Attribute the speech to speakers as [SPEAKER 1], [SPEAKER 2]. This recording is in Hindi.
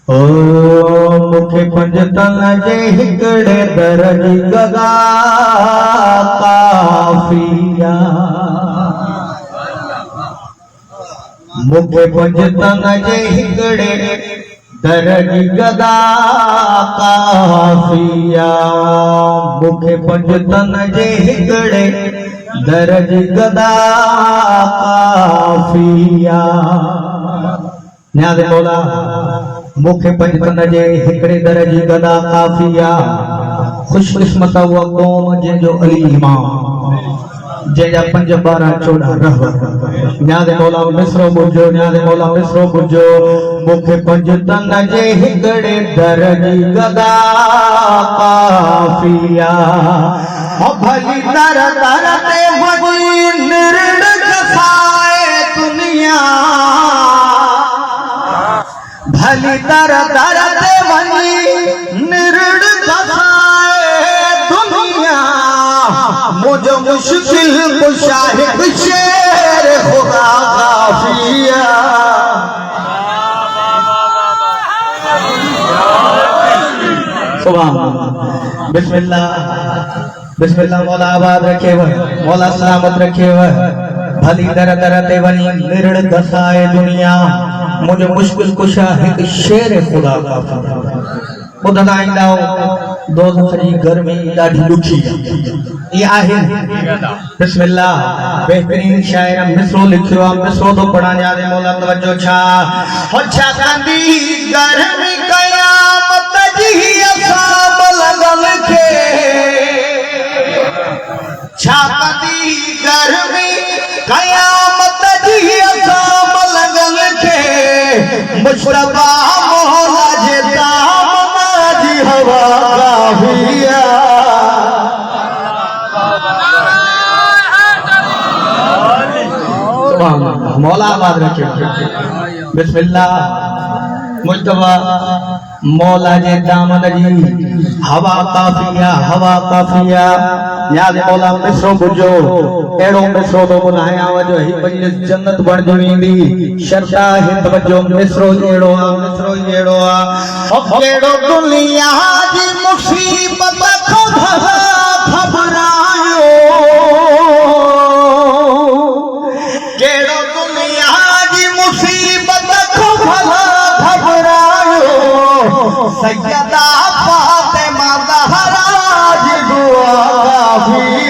[SPEAKER 1] ओ मुखे पंज तन जे हिकड़े दरजी गदा काफिया। मुखे पंज तन जे हिकड़े दरजी गदा काफिया। मुखे पंज तन जे हिकड़े दरजी गदा काफिया। न्याज़ मौला मुखे पंज तन जे हिकड़े दरजी गदा काफिया। खुशकिस्मत उहा क़ौम जंहिंजो अली इमाम, जंहिंजा 5 12 14 रहबर। न्याज़ मौला मिसरो बुझो, न्याज़ मौला मिसरो बुझो। मुखे पंज तन जे हिकड़े दरजी गदा काफिया। भली दर दर ते वही निरड़ कसाए दुनिया। भली दर दर ते वही निरड़ कसाए दुनिया। मुझे मुश्किल कुशा है शेर खुदा काफिया। सुभान बिस्मिल्लाह बिस्मिल्लाह। मौला आबाद रखे वह, मौला सलामत रखे वह। भली दर दर ते वनी निरड़ कसाए दुनिया। मुझे मुश्किल कुशा एक शेर खुदा काफिया। ॿुधंदा ईंदा दोज़ख जी गर्मी ॾाढी ॾुखी ये आहे। बिस्मिल्लाह बेहतरीन शायर मिसरो लिखियो आहे, मिसरो तो पढ़ा। न्याज़े मौला तवज्जो छा हो छा कंदी गर्मी क़यामत जी असाब लगल के। छा कंदी गर्मी क़यामत जी असाब लगल के। मुश्तबा मौला जे दामन जी हवा काफिया। मौला आबाद रखे बिस्मिल्लाह। मुश्तबा मौला जे दामन जी हवा काफिया, हवा काफिया। न्याज़ मौला मिसरो बुझो, अहिड़ो मिसरो तो ॿुधायां वजो ही मजलिस जन्नत बणजी वेंदी। शर्त आहे तवज्जो, मिसरो अहिड़ो आहे, मिसरो अहिड़ो आहे। कहिड़ो दुनिया जी मुसीबत खां घबरायो। कहिड़ो दुनिया जी मुसीबत खां घबरायो। सैयदा फातिमा ज़हरा जी दुआ काफी।